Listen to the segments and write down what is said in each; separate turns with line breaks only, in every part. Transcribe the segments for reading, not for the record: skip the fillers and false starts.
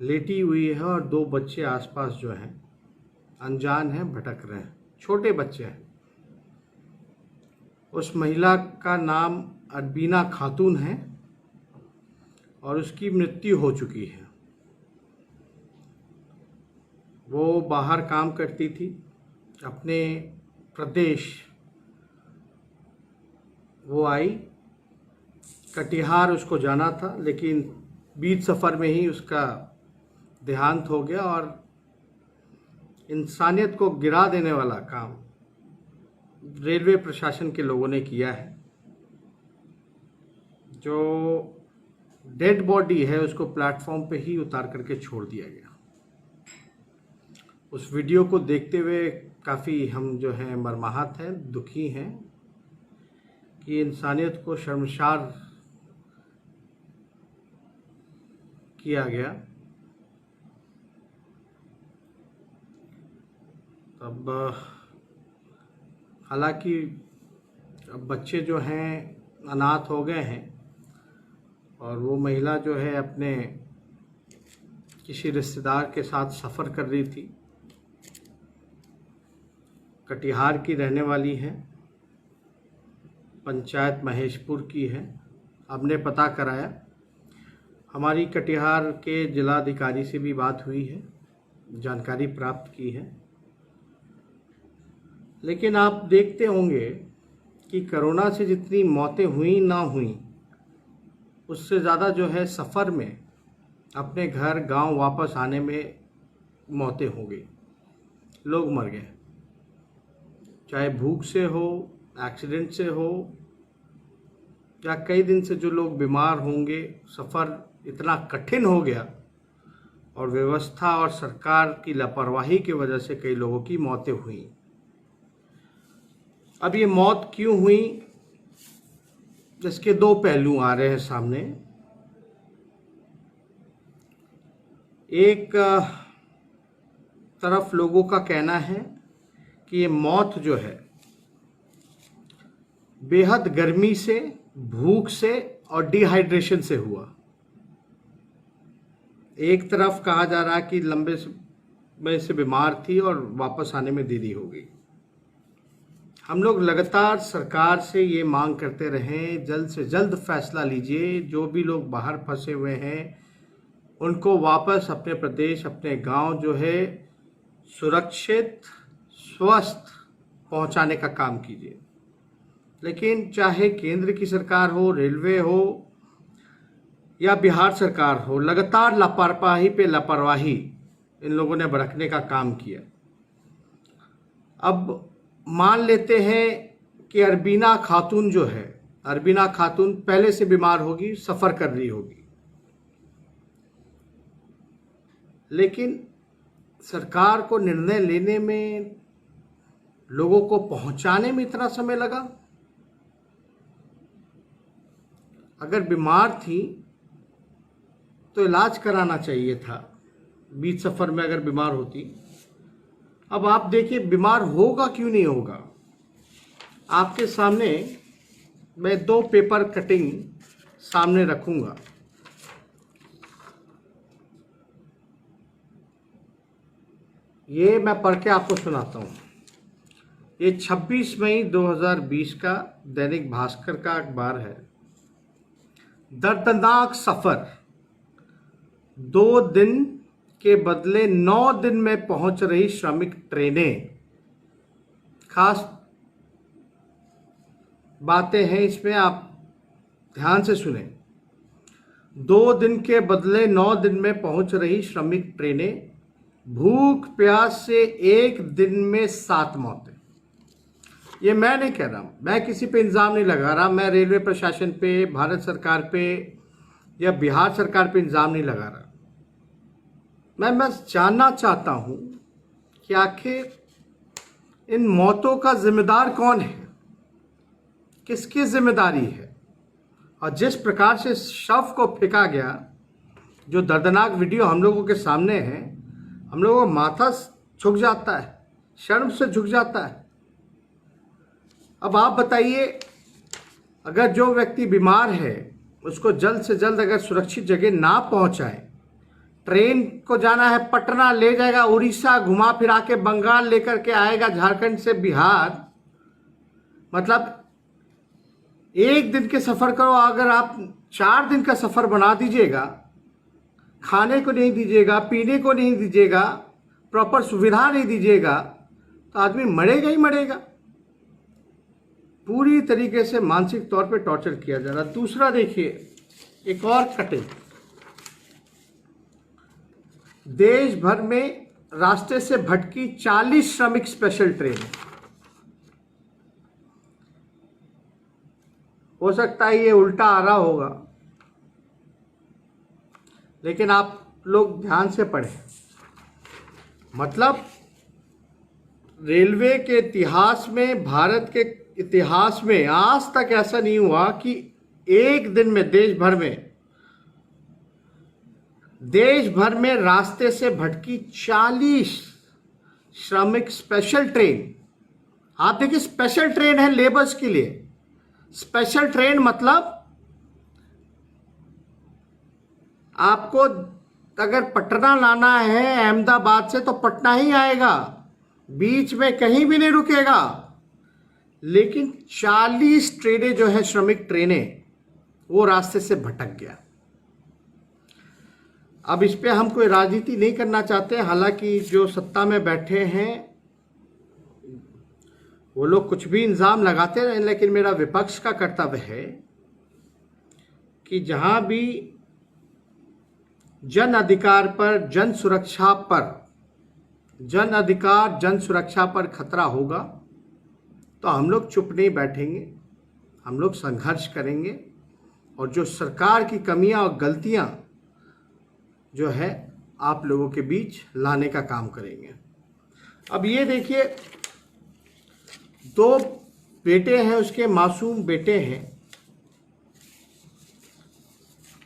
लेटी हुई है और दो बच्चे आसपास जो हैं अनजान हैं, भटक रहे हैं, छोटे बच्चे हैं। उस महिला का नाम अरबीना खातून है और उसकी मृत्यु हो चुकी है। वो बाहर काम करती थी, अपने प्रदेश वो आई, कटिहार उसको जाना था, लेकिन बीच सफ़र में ही उसका देहांत हो गया। और इंसानियत को गिरा देने वाला काम रेलवे प्रशासन के लोगों ने किया है। जो डेड बॉडी है उसको प्लेटफॉर्म पे ही उतार करके छोड़ दिया गया। उस वीडियो को देखते हुए काफ़ी हम जो हैं मर्माहत हैं, दुखी हैं कि इंसानियत को शर्मसार किया गया। अब हालांकि अब बच्चे जो हैं अनाथ हो गए हैं और वो महिला जो है अपने किसी रिश्तेदार के साथ सफ़र कर रही थी, कटिहार की रहने वाली है, पंचायत महेशपुर की है। हमने पता कराया, हमारी कटिहार के जिलाधिकारी से भी बात हुई है, जानकारी प्राप्त की है। लेकिन आप देखते होंगे कि कोरोना से जितनी मौतें हुई ना हुई, उससे ज़्यादा जो है सफ़र में अपने घर गांव वापस आने में मौतें हो गई, लोग मर गए। चाहे भूख से हो, एक्सीडेंट से हो, या कई दिन से जो लोग बीमार होंगे, सफ़र इतना कठिन हो गया और व्यवस्था और सरकार की लापरवाही की वजह से कई लोगों की मौतें हुई। अब ये मौत क्यों हुई, इसके दो पहलू आ रहे हैं सामने। एक तरफ लोगों का कहना है कि ये मौत जो है बेहद गर्मी से, भूख से और डिहाइड्रेशन से हुआ। एक तरफ कहा जा रहा है कि लंबे समय से बीमार थी और वापस आने में देरी हो गई। हम लोग लगातार सरकार से ये मांग करते रहें, जल्द से जल्द फैसला लीजिए। जो भी लोग बाहर फंसे हुए हैं उनको वापस अपने प्रदेश, अपने गांव जो है सुरक्षित, स्वस्थ पहुंचाने का काम कीजिए। लेकिन चाहे केंद्र की सरकार हो, रेलवे हो या बिहार सरकार हो, लगातार लापरवाही पे लापरवाही इन लोगों ने बरतने का काम किया। अब मान लेते हैं कि अरबीना खातून जो है, अरबीना खातून पहले से बीमार होगी, सफ़र कर रही होगी, लेकिन सरकार को निर्णय लेने में, लोगों को पहुंचाने में इतना समय लगा। अगर बीमार थी तो इलाज कराना चाहिए था, बीच सफ़र में अगर बीमार होती। अब आप देखिए बीमार होगा क्यों नहीं होगा। आपके सामने मैं दो पेपर कटिंग सामने रखूंगा। ये मैं पढ़ के आपको सुनाता हूँ। ये 26 मई 2020 का दैनिक भास्कर का अखबार है। दर्दनाक सफ़र, 2 दिन के बदले 9 दिन में पहुंच रही श्रमिक ट्रेनें। खास बातें हैं इसमें, आप ध्यान से सुने। 2 दिन के बदले 9 दिन में पहुंच रही श्रमिक ट्रेनें, भूख प्यास से 1 दिन में 7 मौतें। ये मैं नहीं कह रहा, मैं किसी पे इल्ज़ाम नहीं लगा रहा, मैं रेलवे प्रशासन पे, भारत सरकार पे या बिहार सरकार पे इल्ज़ाम नहीं लगा रहा। मैं बस जानना चाहता हूं कि आखिर इन मौतों का जिम्मेदार कौन है, किसकी जिम्मेदारी है। और जिस प्रकार से शव को फेंका गया, जो दर्दनाक वीडियो हम लोगों के सामने है, हम लोगों का माथा झुक जाता है, शर्म से झुक जाता है। अब आप बताइए, अगर जो व्यक्ति बीमार है उसको जल्द से जल्द अगर सुरक्षित जगह ना पहुंचाए, ट्रेन को जाना है पटना, ले जाएगा उड़ीसा, घुमा फिरा के बंगाल लेकर के आएगा, झारखंड से बिहार। मतलब एक दिन के सफर को अगर आप 4 दिन का सफर बना दीजिएगा, खाने को नहीं दीजिएगा, पीने को नहीं दीजिएगा, प्रॉपर सुविधा नहीं दीजिएगा, तो आदमी मरेगा ही मरेगा। पूरी तरीके से मानसिक तौर पे टॉर्चर किया जा रहा है। दूसरा देखिए, एक और कटिंग, देश भर में रास्ते से भटकी 40 श्रमिक स्पेशल ट्रेन। हो सकता है ये उल्टा आ रहा होगा, लेकिन आप लोग ध्यान से पढ़ें। मतलब रेलवे के इतिहास में, भारत के इतिहास में आज तक ऐसा नहीं हुआ कि एक दिन में देश भर में रास्ते से भटकी 40 श्रमिक स्पेशल ट्रेन। आप देखिए, स्पेशल ट्रेन है लेबर्स के लिए। स्पेशल ट्रेन मतलब आपको अगर पटना लाना है अहमदाबाद से तो पटना ही आएगा, बीच में कहीं भी नहीं रुकेगा। लेकिन 40 ट्रेनें जो है, श्रमिक ट्रेनें, वो रास्ते से भटक गया। अब इस पे हम कोई राजनीति नहीं करना चाहते, हालांकि जो सत्ता में बैठे हैं वो लोग कुछ भी इल्ज़ाम लगाते रहे, लेकिन मेरा विपक्ष का कर्तव्य है कि जहां भी जन अधिकार पर, जन सुरक्षा पर खतरा होगा तो हम लोग चुप नहीं बैठेंगे, हम लोग संघर्ष करेंगे और जो सरकार की कमियां और गलतियां जो है आप लोगों के बीच लाने का काम करेंगे। अब ये देखिए, 2 बेटे हैं उसके, मासूम बेटे हैं।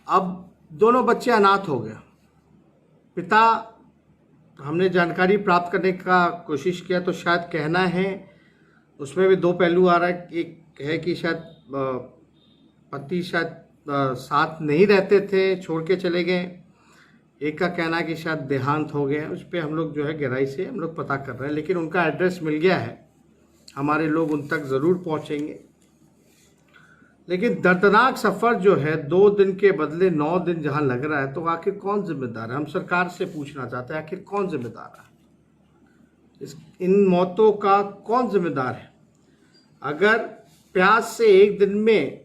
अब दोनों बच्चे अनाथ हो गए। पिता, हमने जानकारी प्राप्त करने का कोशिश किया तो शायद कहना है, उसमें भी 2 पहलू आ रहा है। एक है कि शायद पति शायद साथ नहीं रहते थे, छोड़ के चले गए। एक का कहना है कि शायद देहांत हो गए। उस पर हम लोग जो है गहराई से हम लोग पता कर रहे हैं, लेकिन उनका एड्रेस मिल गया है, हमारे लोग उन तक ज़रूर पहुंचेंगे। लेकिन दर्दनाक सफ़र जो है, 2 दिन के बदले 9 दिन जहां लग रहा है, तो आखिर कौन जिम्मेदार है? हम सरकार से पूछना चाहते हैं, आखिर कौन जिम्मेदार है? इन मौतों का कौन जिम्मेदार है? अगर प्यास से एक दिन में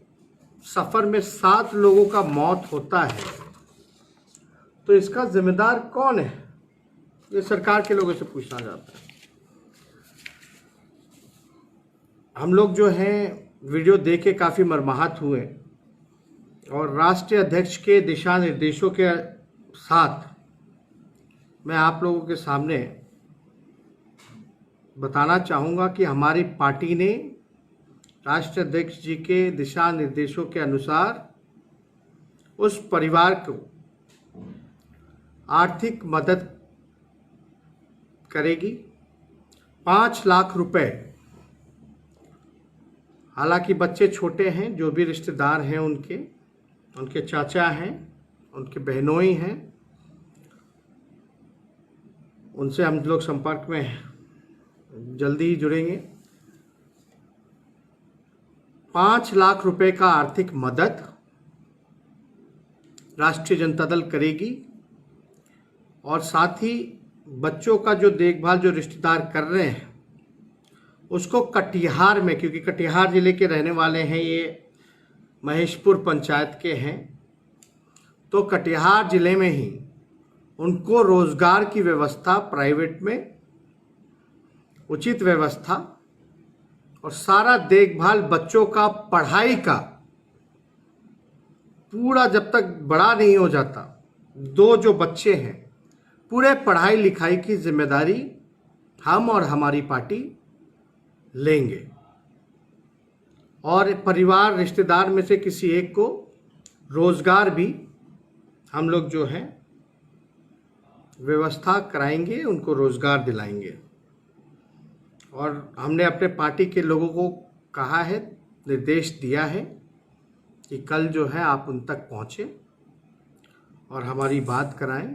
सफ़र में 7 लोगों का मौत होता है तो इसका जिम्मेदार कौन है? ये सरकार के लोगों से पूछना चाहते हैं। हम लोग जो हैं वीडियो देख के काफ़ी मर्माहत हुए और राष्ट्रीय अध्यक्ष के दिशा निर्देशों के साथ मैं आप लोगों के सामने बताना चाहूँगा कि हमारी पार्टी ने राष्ट्रीय अध्यक्ष जी के दिशा निर्देशों के अनुसार उस परिवार को आर्थिक मदद करेगी, 5 लाख रुपए। हालांकि बच्चे छोटे हैं, जो भी रिश्तेदार हैं उनके चाचा हैं, उनके बहनोई हैं, उनसे हम लोग संपर्क में हैं, जल्दी ही जुड़ेंगे। 5 लाख रुपए का आर्थिक मदद राष्ट्रीय जनता दल करेगी और साथ ही बच्चों का जो देखभाल जो रिश्तेदार कर रहे हैं उसको कटिहार में, क्योंकि कटिहार जिले के रहने वाले हैं, ये महेशपुर पंचायत के हैं, तो कटिहार जिले में ही उनको रोजगार की व्यवस्था, प्राइवेट में उचित व्यवस्था और सारा देखभाल बच्चों का, पढ़ाई का पूरा, जब तक बड़ा नहीं हो जाता, 2 जो बच्चे हैं, पूरे पढ़ाई लिखाई की जिम्मेदारी हम और हमारी पार्टी लेंगे और परिवार रिश्तेदार में से किसी एक को रोजगार भी हम लोग जो है व्यवस्था कराएंगे, उनको रोजगार दिलाएंगे। और हमने अपने पार्टी के लोगों को कहा है, निर्देश दिया है कि कल जो है आप उन तक पहुँचें और हमारी बात कराएं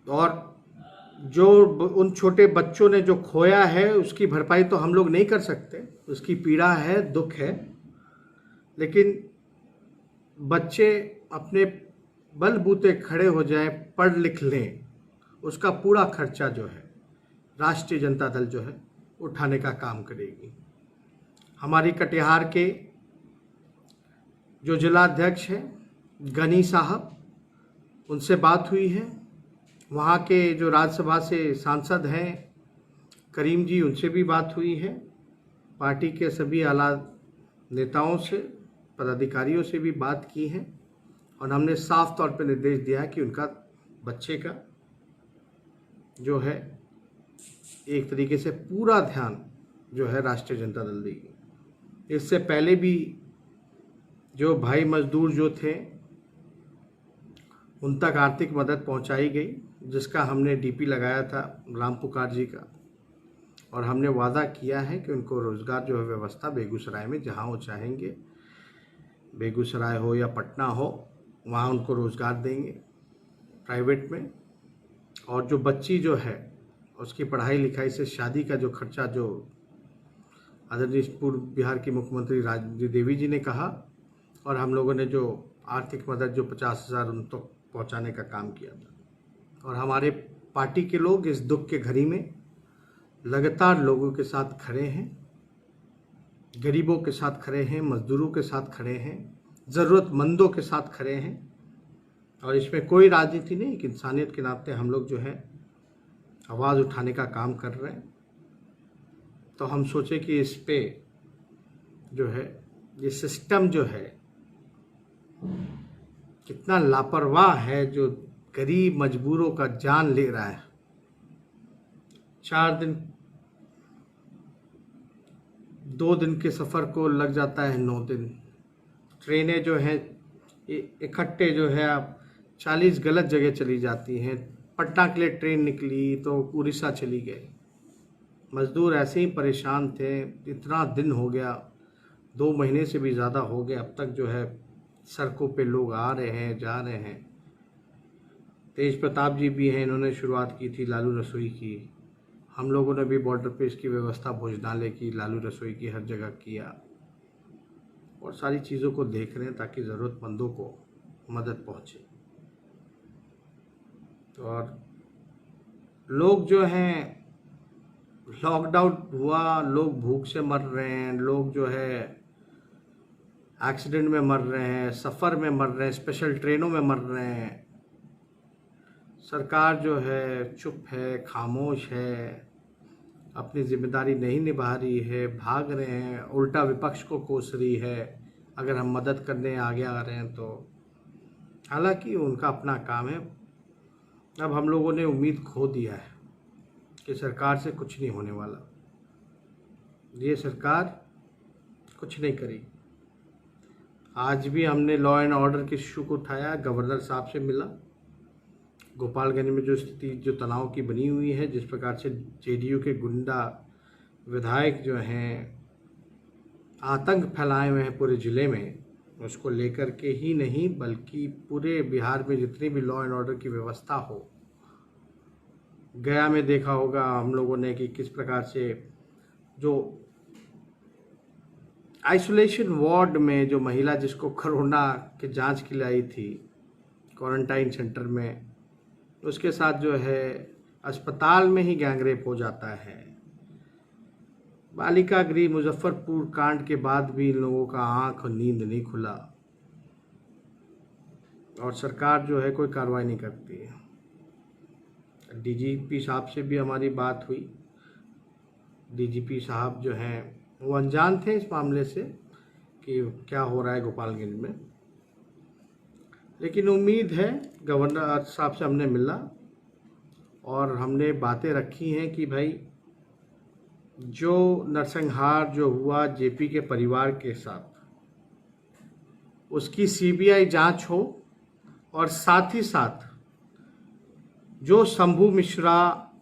और जो उन छोटे बच्चों ने जो खोया है उसकी भरपाई तो हम लोग नहीं कर सकते, उसकी पीड़ा है, दुख है, लेकिन बच्चे अपने बलबूते खड़े हो जाएं, पढ़ लिख लें, उसका पूरा खर्चा जो है राष्ट्रीय जनता दल जो है उठाने का काम करेगी। हमारी कटिहार के जो जिलाध्यक्ष हैं गनी साहब, उनसे बात हुई है। वहाँ के जो राज्यसभा से सांसद हैं करीम जी, उनसे भी बात हुई है। पार्टी के सभी आला नेताओं से, पदाधिकारियों से भी बात की है और हमने साफ तौर पर निर्देश दिया है कि उनका बच्चे का जो है एक तरीके से पूरा ध्यान जो है राष्ट्रीय जनता दल देगी। इससे पहले भी जो भाई मजदूर जो थे उन तक आर्थिक मदद पहुंचाई गई, जिसका हमने डीपी लगाया था राम पुकार जी का, और हमने वादा किया है कि उनको रोज़गार जो है व्यवस्था बेगूसराय में जहां वो चाहेंगे, बेगूसराय हो या पटना हो, वहां उनको रोज़गार देंगे प्राइवेट में। और जो बच्ची जो है उसकी पढ़ाई लिखाई से शादी का जो खर्चा, जो आदरणीय पूर्व बिहार के मुख्यमंत्री राबड़ी देवी जी ने कहा, और हम लोगों ने जो आर्थिक मदद जो 50,000 उन तक पहुँचाने का काम किया था। और हमारे पार्टी के लोग इस दुख के घड़ी में लगातार लोगों के साथ खड़े हैं, गरीबों के साथ खड़े हैं, मजदूरों के साथ खड़े हैं, ज़रूरतमंदों के साथ खड़े हैं। और इसमें कोई राजनीति नहीं, एक इंसानियत के नाते हम लोग जो है आवाज़ उठाने का काम कर रहे हैं। तो हम सोचे कि इस पे जो है ये सिस्टम जो है कितना लापरवाह है, जो गरीब मजबूरों का जान ले रहा है। 4 दिन 2 दिन के सफ़र को लग जाता है 9 दिन। ट्रेनें जो हैं इकट्ठे जो है आप 40 गलत जगह चली जाती हैं। पटना के लिए ट्रेन निकली तो उड़ीसा चली गई। मज़दूर ऐसे ही परेशान थे, इतना दिन हो गया, 2 महीने से भी ज़्यादा हो गया, अब तक जो है सड़कों पे लोग आ रहे हैं, जा रहे हैं। तेज प्रताप जी भी हैं, इन्होंने शुरुआत की थी लालू रसोई की। हम लोगों ने भी बॉर्डर पे इसकी व्यवस्था, भोजनालय की, लालू रसोई की, हर जगह किया, और सारी चीज़ों को देख रहे हैं ताकि ज़रूरतमंदों को मदद पहुँचे। और लोग जो हैं, लॉकडाउन हुआ, लोग भूख से मर रहे हैं, लोग जो है एक्सीडेंट में मर रहे हैं, सफ़र में मर रहे हैं, स्पेशल ट्रेनों में मर रहे हैं। सरकार जो है चुप है, खामोश है, अपनी जिम्मेदारी नहीं निभा रही है, भाग रहे हैं, उल्टा विपक्ष को कोस रही है अगर हम मदद करने आगे आ रहे हैं तो। हालांकि उनका अपना काम है। अब हम लोगों ने उम्मीद खो दिया है कि सरकार से कुछ नहीं होने वाला, ये सरकार कुछ नहीं करेगी। आज भी हमने लॉ एंड ऑर्डर के इशू को उठाया, गवर्नर साहब से मिला। गोपालगंज में जो स्थिति, जो तनाव की बनी हुई है, जिस प्रकार से जेडीयू के गुंडा विधायक जो हैं आतंक फैलाए हुए हैं पूरे ज़िले में, उसको लेकर के ही नहीं बल्कि पूरे बिहार में जितनी भी लॉ एंड ऑर्डर की व्यवस्था हो। गया में देखा होगा हम लोगों ने कि किस प्रकार से जो आइसोलेशन वार्ड में जो महिला जिसको कोरोना के जांच के लिए आई थी क्वारंटाइन सेंटर में, उसके साथ जो है अस्पताल में ही गैंगरेप हो जाता है। बालिका गृह मुजफ्फरपुर कांड के बाद भी इन लोगों का आंख और नींद नहीं खुला, और सरकार जो है कोई कार्रवाई नहीं करती है। डीजीपी साहब से भी हमारी बात हुई। डीजीपी साहब जो हैं वो अनजान थे इस मामले से कि क्या हो रहा है गोपालगंज में, लेकिन उम्मीद है, गवर्नर साहब से हमने मिला और हमने बातें रखी हैं कि भाई जो नरसंहार जो हुआ जेपी के परिवार के साथ, उसकी सीबीआई जांच हो, और साथ ही साथ जो शंभू मिश्रा,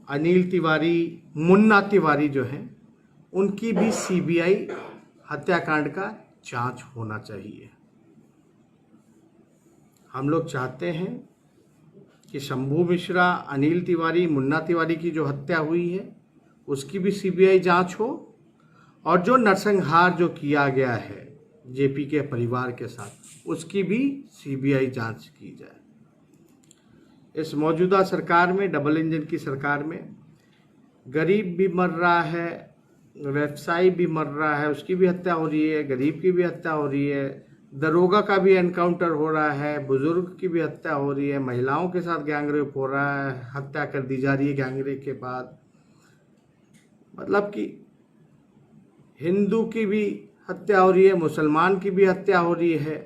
अनिल तिवारी, मुन्ना तिवारी जो हैं, उनकी भी सीबीआई हत्याकांड का जांच होना चाहिए। हम लोग चाहते हैं कि शंभू मिश्रा, अनिल तिवारी, मुन्ना तिवारी की जो हत्या हुई है उसकी भी सीबीआई जांच हो, और जो नरसंहार जो किया गया है जेपी के परिवार के साथ उसकी भी सीबीआई जांच की जाए। इस मौजूदा सरकार में, डबल इंजन की सरकार में, गरीब भी मर रहा है, व्यवसायी भी मर रहा है, उसकी भी हत्या हो रही है, गरीब की भी हत्या हो रही है, दरोगा का भी एनकाउंटर हो रहा है, बुजुर्ग की भी हत्या हो रही है, महिलाओं के साथ गैंगरेप हो रहा है, हत्या कर दी जा रही है गैंगरेप के बाद। मतलब कि हिंदू की भी हत्या हो रही है, मुसलमान की भी हत्या हो रही है,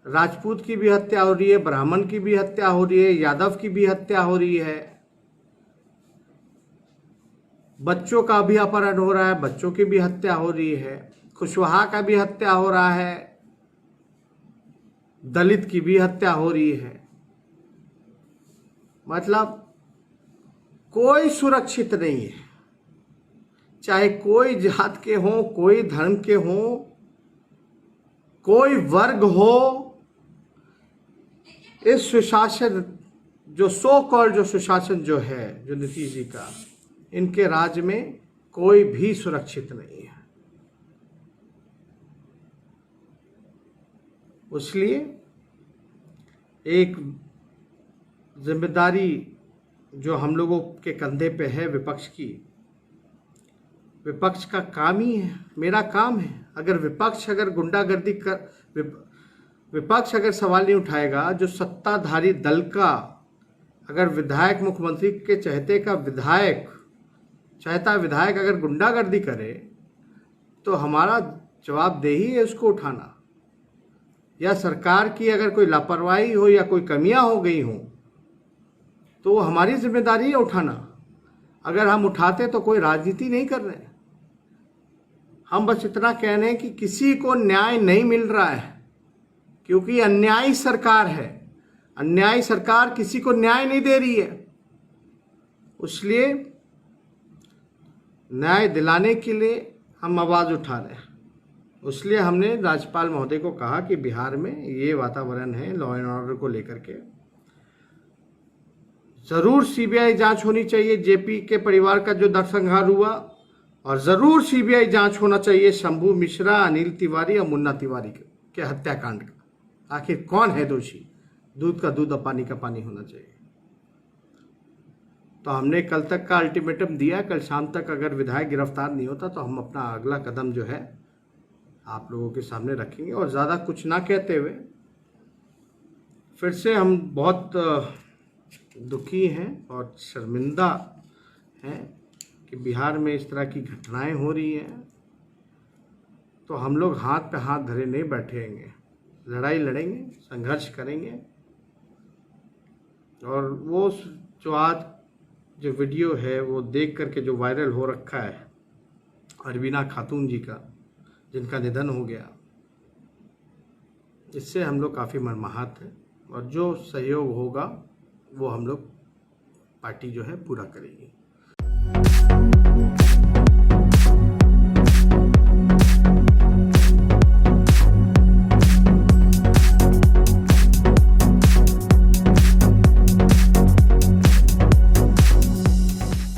राजपूत की भी हत्या हो रही है, ब्राह्मण की भी हत्या हो रही है, यादव की भी हत्या हो रही है, बच्चों का भी अपहरण हो रहा है, बच्चों की भी हत्या हो रही है, कुशवाहा का भी हत्या हो रहा है, दलित की भी हत्या हो रही है। मतलब कोई सुरक्षित नहीं है, चाहे कोई जात के हो, कोई धर्म के हो, कोई वर्ग हो। इस सुशासन जो सो कॉल्ड जो सुशासन जो है, जो नीतीश जी का, इनके राज्य में कोई भी सुरक्षित नहीं है। इसलिए एक जिम्मेदारी जो हम लोगों के कंधे पे है विपक्ष की, विपक्ष का काम ही है, मेरा काम है। अगर विपक्ष अगर गुंडागर्दी कर, विपक्ष अगर सवाल नहीं उठाएगा, जो सत्ताधारी दल का अगर विधायक, मुख्यमंत्री के चहेते का विधायक, चाहता विधायक अगर गुंडागर्दी करे, तो हमारा जवाबदेही है उसको उठाना। या सरकार की अगर कोई लापरवाही हो या कोई कमियां हो गई हो, तो हमारी जिम्मेदारी है उठाना। अगर हम उठाते तो कोई राजनीति नहीं कर रहे, हम बस इतना कह रहे हैं कि किसी को न्याय नहीं मिल रहा है, क्योंकि अन्यायी सरकार है, अन्यायी सरकार किसी को न्याय नहीं दे रही है। इसलिए न्याय दिलाने के लिए हम आवाज़ उठा रहे हैं। इसलिए हमने राज्यपाल महोदय को कहा कि बिहार में ये वातावरण है लॉ एंड ऑर्डर को लेकर के, ज़रूर सीबीआई जांच होनी चाहिए जेपी के परिवार का जो नरसंहार हुआ, और ज़रूर सीबीआई जांच होना चाहिए शंभू मिश्रा, अनिल तिवारी और मुन्ना तिवारी के हत्याकांड का। आखिर कौन है दोषी? दूध का दूध और पानी का पानी होना चाहिए। तो हमने कल तक का अल्टीमेटम दिया, कल शाम तक अगर विधायक गिरफ्तार नहीं होता तो हम अपना अगला कदम जो है आप लोगों के सामने रखेंगे। और ज़्यादा कुछ ना कहते हुए, फिर से हम बहुत दुखी हैं और शर्मिंदा हैं कि बिहार में इस तरह की घटनाएं हो रही हैं। तो हम लोग हाथ पे हाथ धरे नहीं बैठेंगे, लड़ाई लड़ेंगे, संघर्ष करेंगे। और वो जो आज जो वीडियो है वो देख करके जो वायरल हो रखा है अरवीना खातून जी का, जिनका निधन हो गया, इससे हम लोग काफ़ी मर्माहत हैं। और जो सहयोग होगा वो हम लोग पार्टी जो है पूरा करेगी।